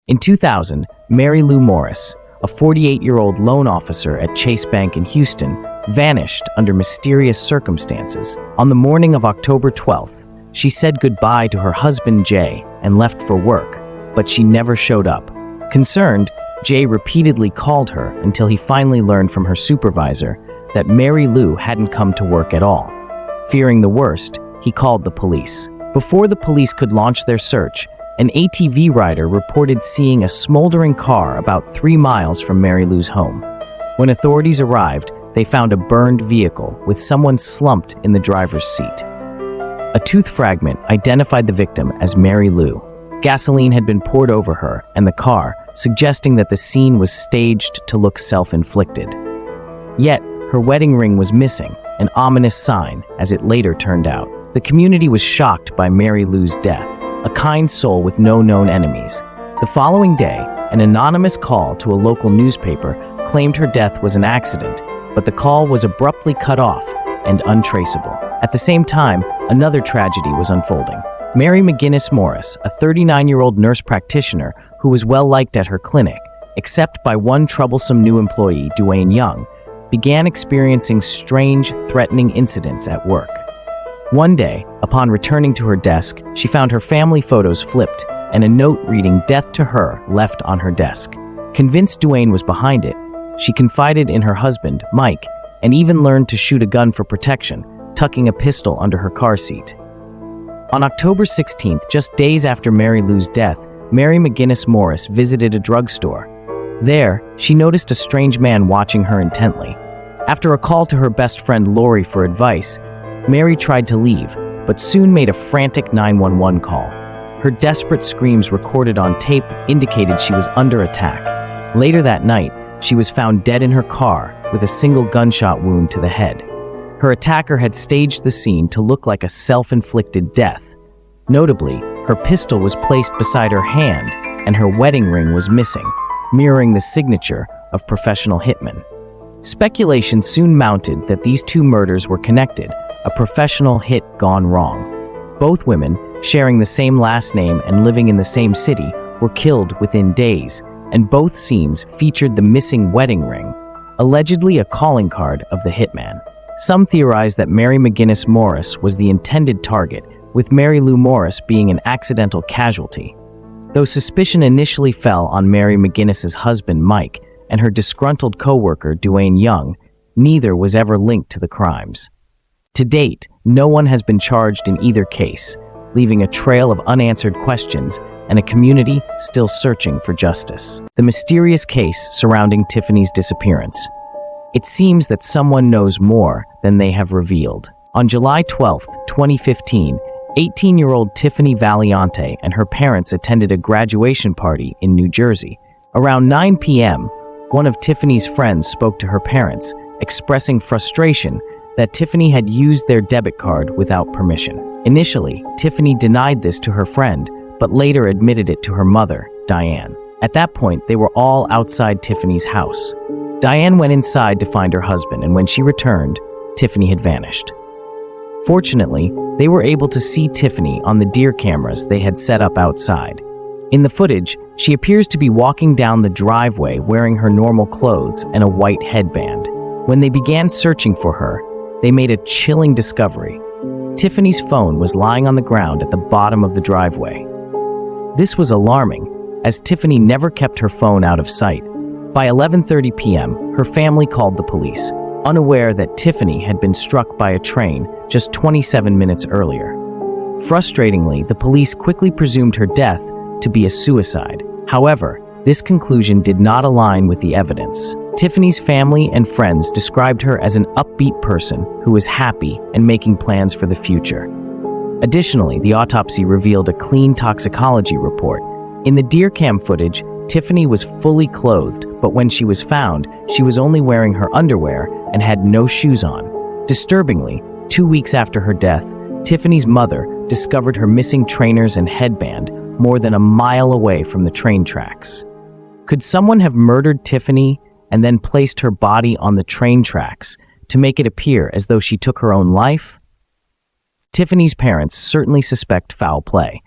In 2000, Mary Lou Morris, a 48-year-old loan officer at Chase Bank in Houston, vanished under mysterious circumstances. On the morning of October 12th, she said goodbye to her husband Jay and left for work, but she never showed up. Concerned, Jay repeatedly called her until he finally learned from her supervisor that Mary Lou hadn't come to work at all. Fearing the worst, he called the police. Before the police could launch their search, an ATV rider reported seeing a smoldering car about 3 miles from Mary Lou's home. When authorities arrived, they found a burned vehicle with someone slumped in the driver's seat. A tooth fragment identified the victim as Mary Lou. Gasoline had been poured over her and the car, suggesting that the scene was staged to look self-inflicted. Yet, her wedding ring was missing, an ominous sign, as it later turned out. The community was shocked by Mary Lou's death, a kind soul with no known enemies. The following day, an anonymous call to a local newspaper claimed her death was an accident, but the call was abruptly cut off and untraceable. At the same time, another tragedy was unfolding. Mary McGinnis Morris, a 39-year-old nurse practitioner who was well-liked at her clinic, except by one troublesome new employee, Dwayne Young, began experiencing strange, threatening incidents at work. One day, upon returning to her desk, she found her family photos flipped and a note reading "Death to her" left on her desk. Convinced Dwayne was behind it, she confided in her husband, Mike, and even learned to shoot a gun for protection, tucking a pistol under her car seat. On October 16th, just days after Mary Lou's death, Mary McGinnis Morris visited a drugstore. There, she noticed a strange man watching her intently. After a call to her best friend Lori for advice, Mary tried to leave, but soon made a frantic 911 call. Her desperate screams recorded on tape indicated she was under attack. Later that night, she was found dead in her car with a single gunshot wound to the head. Her attacker had staged the scene to look like a self-inflicted death. Notably, her pistol was placed beside her hand and her wedding ring was missing, mirroring the signature of professional hitmen. Speculation soon mounted that these two murders were connected, a professional hit gone wrong. Both women, sharing the same last name and living in the same city, were killed within days, and both scenes featured the missing wedding ring, allegedly a calling card of the hitman. Some theorize that Mary McGinnis Morris was the intended target, with Mary Lou Morris being an accidental casualty. Though suspicion initially fell on Mary McGinnis's husband Mike and her disgruntled co-worker Dwayne Young, neither was ever linked to the crimes. To date, no one has been charged in either case, leaving a trail of unanswered questions and a community still searching for justice. The mysterious case surrounding Tiffany's disappearance. It seems that someone knows more than they have revealed. On July 12, 2015, 18-year-old Tiffany Valiante and her parents attended a graduation party in New Jersey. Around 9 p.m., one of Tiffany's friends spoke to her parents, expressing frustration that Tiffany had used their debit card without permission. Initially, Tiffany denied this to her friend, but later admitted it to her mother, Diane. At that point, they were all outside Tiffany's house. Diane went inside to find her husband, and when she returned, Tiffany had vanished. Fortunately, they were able to see Tiffany on the deer cameras they had set up outside. In the footage, she appears to be walking down the driveway wearing her normal clothes and a white headband. When they began searching for her, they made a chilling discovery. Tiffany's phone was lying on the ground at the bottom of the driveway. This was alarming, as Tiffany never kept her phone out of sight. By 11:30 p.m., her family called the police, unaware that Tiffany had been struck by a train just 27 minutes earlier. Frustratingly, the police quickly presumed her death to be a suicide. However, this conclusion did not align with the evidence. Tiffany's family and friends described her as an upbeat person who was happy and making plans for the future. Additionally, the autopsy revealed a clean toxicology report. In the deer cam footage, Tiffany was fully clothed, but when she was found, she was only wearing her underwear and had no shoes on. Disturbingly, 2 weeks after her death, Tiffany's mother discovered her missing trainers and headband more than a mile away from the train tracks. Could someone have murdered Tiffany and then placed her body on the train tracks to make it appear as though she took her own life? Tiffany's parents certainly suspect foul play.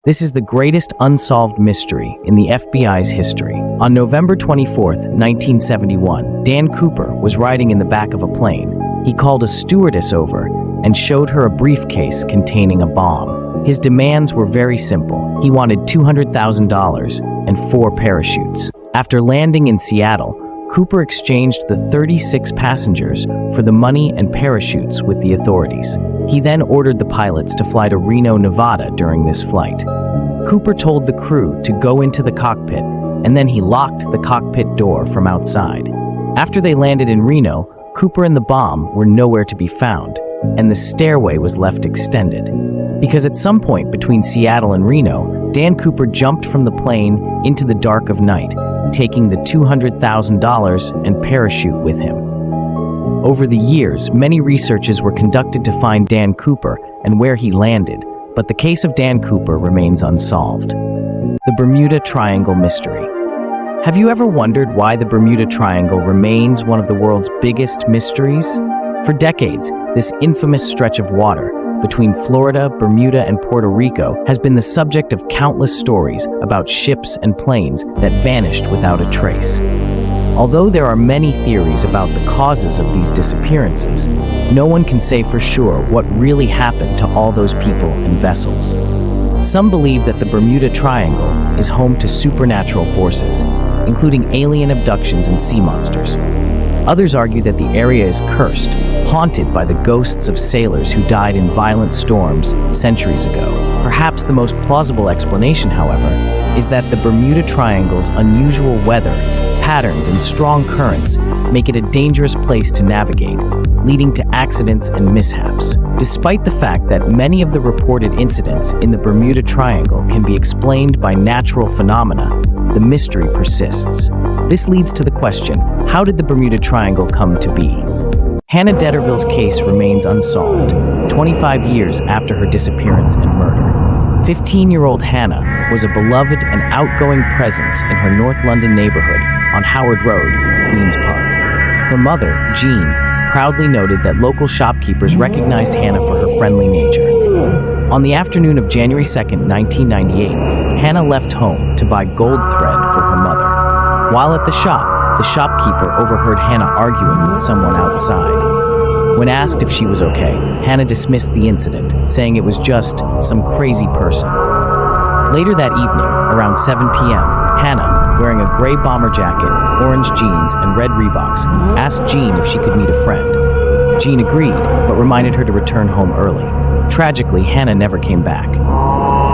This is the greatest unsolved mystery in the FBI's history. On November 24, 1971, Dan Cooper was riding in the back of a plane. He called a stewardess over and showed her a briefcase containing a bomb. His demands were very simple. He wanted $200,000 and 4 parachutes. After landing in Seattle, Cooper exchanged the 36 passengers for the money and parachutes with the authorities. He then ordered the pilots to fly to Reno, Nevada during this flight. Cooper told the crew to go into the cockpit, and then he locked the cockpit door from outside. After they landed in Reno, Cooper and the bomb were nowhere to be found, and the stairway was left extended. Because at some point between Seattle and Reno, Dan Cooper jumped from the plane into the dark of night, taking the $200,000 and parachute with him. Over the years, many researches were conducted to find Dan Cooper and where he landed, but the case of Dan Cooper remains unsolved. The Bermuda Triangle Mystery. Have you ever wondered why the Bermuda Triangle remains one of the world's biggest mysteries? For decades, this infamous stretch of water between Florida, Bermuda, and Puerto Rico has been the subject of countless stories about ships and planes that vanished without a trace. Although there are many theories about the causes of these disappearances, no one can say for sure what really happened to all those people and vessels. Some believe that the Bermuda Triangle is home to supernatural forces, including alien abductions and sea monsters. Others argue that the area is cursed, haunted by the ghosts of sailors who died in violent storms centuries ago. Perhaps the most plausible explanation, however, is that the Bermuda Triangle's unusual weather, patterns, and strong currents make it a dangerous place to navigate, leading to accidents and mishaps. Despite the fact that many of the reported incidents in the Bermuda Triangle can be explained by natural phenomena, the mystery persists. This leads to the question, how did the Bermuda Triangle come to be? Hannah Detterville's case remains unsolved, 25 years after her disappearance and murder. 15-year-old Hannah was a beloved and outgoing presence in her North London neighborhood on Howard Road, Queen's Park. Her mother, Jean, proudly noted that local shopkeepers recognized Hannah for her friendly nature. On the afternoon of January 2, 1998, Hannah left home to buy gold thread for her mother. While at the shopkeeper overheard Hannah arguing with someone outside. When asked if she was okay, Hannah dismissed the incident, saying it was just some crazy person. Later that evening, around 7 p.m., Hannah, wearing a gray bomber jacket, orange jeans, and red Reeboks, asked Jean if she could meet a friend. Jean agreed, but reminded her to return home early. Tragically, Hannah never came back.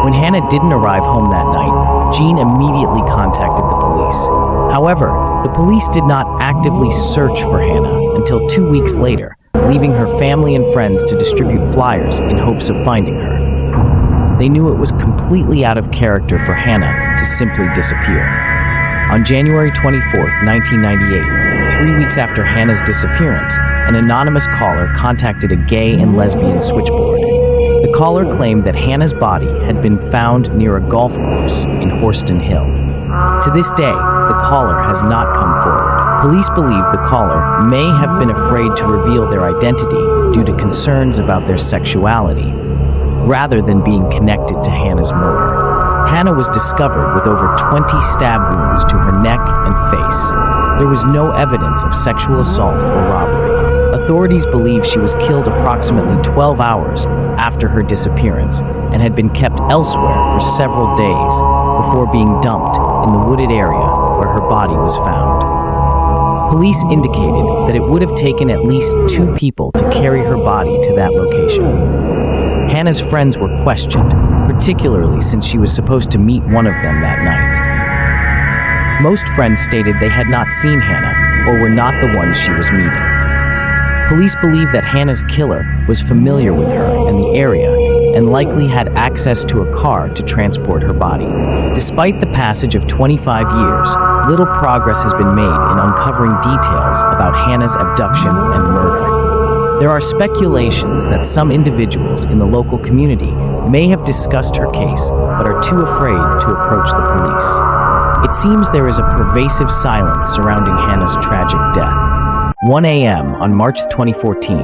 When Hannah didn't arrive home that night, Jean immediately contacted the police. However, the police did not actively search for Hannah until 2 weeks later, leaving her family and friends to distribute flyers in hopes of finding her. They knew it was completely out of character for Hannah to simply disappear. On January 24, 1998, 3 weeks after Hannah's disappearance, an anonymous caller contacted a gay and lesbian switchboard. The caller claimed that Hannah's body had been found near a golf course in Horston Hill. To this day, the caller has not come forward. Police believe the caller may have been afraid to reveal their identity due to concerns about their sexuality, rather than being connected to Hannah's murder. Hannah was discovered with over 20 stab wounds to her neck and face. There was no evidence of sexual assault or robbery. Authorities believe she was killed approximately 12 hours after her disappearance and had been kept elsewhere for several days before being dumped in the wooded area where her body was found. Police indicated that it would have taken at least 2 people to carry her body to that location. Hannah's friends were questioned, particularly since she was supposed to meet one of them that night. Most friends stated they had not seen Hannah or were not the ones she was meeting. Police believe that Hannah's killer was familiar with her and the area and likely had access to a car to transport her body. Despite the passage of 25 years, little progress has been made in uncovering details about Hannah's abduction and murder. There are speculations that some individuals in the local community may have discussed her case but are too afraid to approach the police. It seems there is a pervasive silence surrounding Hannah's tragic death. 1 a.m. on March 2014,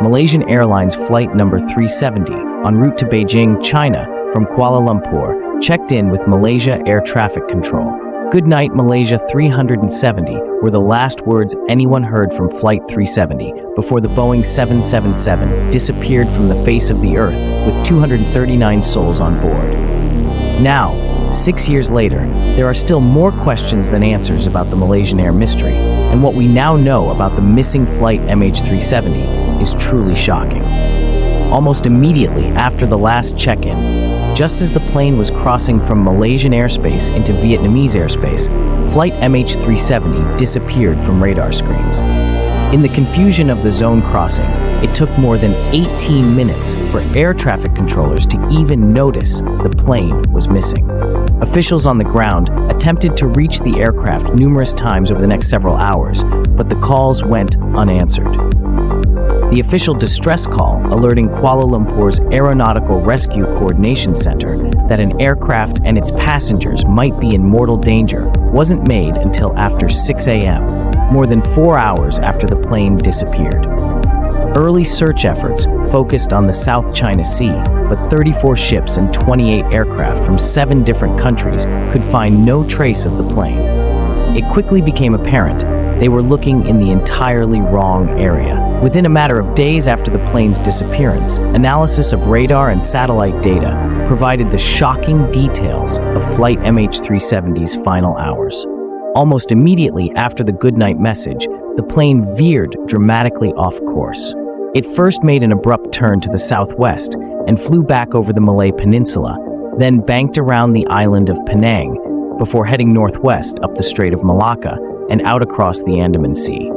Malaysian Airlines flight number 370, en route to Beijing, China, from Kuala Lumpur, checked in with Malaysia Air Traffic Control. "Good night, Malaysia 370" were the last words anyone heard from Flight 370 before the Boeing 777 disappeared from the face of the Earth with 239 souls on board. Now, 6 years later, there are still more questions than answers about the Malaysian Air mystery, and what we now know about the missing flight MH370 is truly shocking. Almost immediately after the last check-in, just as the plane was crossing from Malaysian airspace into Vietnamese airspace, flight MH370 disappeared from radar screens. In the confusion of the zone crossing, it took more than 18 minutes for air traffic controllers to even notice the plane was missing. Officials on the ground attempted to reach the aircraft numerous times over the next several hours, but the calls went unanswered. The official distress call alerting Kuala Lumpur's Aeronautical Rescue Coordination Center that an aircraft and its passengers might be in mortal danger wasn't made until after 6 a.m., more than 4 hours after the plane disappeared. Early search efforts focused on the South China Sea, but 34 ships and 28 aircraft from 7 different countries could find no trace of the plane. It quickly became apparent they were looking in the entirely wrong area. Within a matter of days after the plane's disappearance, analysis of radar and satellite data provided the shocking details of flight MH370's final hours. Almost immediately after the goodnight message, the plane veered dramatically off course. It first made an abrupt turn to the southwest and flew back over the Malay Peninsula, then banked around the island of Penang before heading northwest up the Strait of Malacca and out across the Andaman Sea.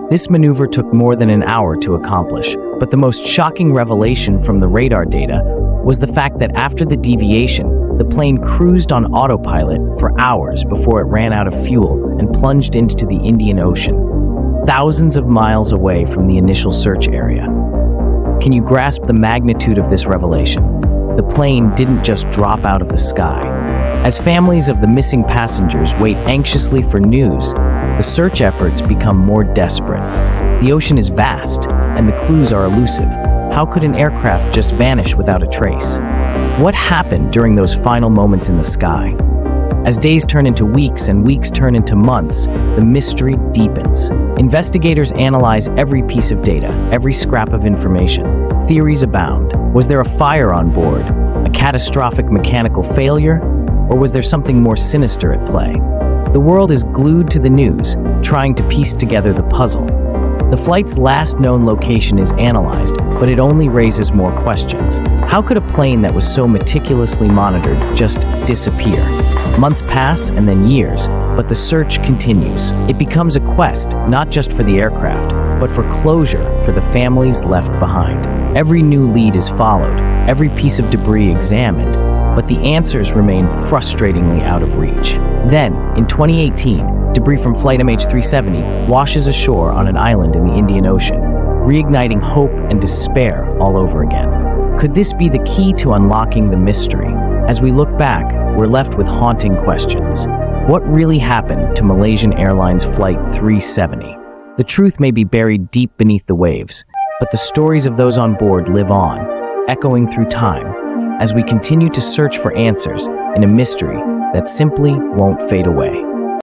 This maneuver took more than an hour to accomplish, but the most shocking revelation from the radar data was the fact that after the deviation, the plane cruised on autopilot for hours before it ran out of fuel and plunged into the Indian Ocean, thousands of miles away from the initial search area. Can you grasp the magnitude of this revelation? The plane didn't just drop out of the sky. As families of the missing passengers wait anxiously for news, the search efforts become more desperate. The ocean is vast, and the clues are elusive. How could an aircraft just vanish without a trace? What happened during those final moments in the sky? As days turn into weeks and weeks turn into months, the mystery deepens. Investigators analyze every piece of data, every scrap of information. Theories abound. Was there a fire on board? A catastrophic mechanical failure? Or was there something more sinister at play? The world is glued to the news, trying to piece together the puzzle. The flight's last known location is analyzed, but it only raises more questions. How could a plane that was so meticulously monitored just disappear? Months pass and then years, but the search continues. It becomes a quest, not just for the aircraft, but for closure for the families left behind. Every new lead is followed, every piece of debris examined, but the answers remain frustratingly out of reach. Then, in 2018, debris from flight MH370 washes ashore on an island in the Indian Ocean, reigniting hope and despair all over again. Could this be the key to unlocking the mystery? As we look back, we're left with haunting questions. What really happened to Malaysian Airlines Flight 370? The truth may be buried deep beneath the waves, but the stories of those on board live on, echoing through time, as we continue to search for answers in a mystery that simply won't fade away.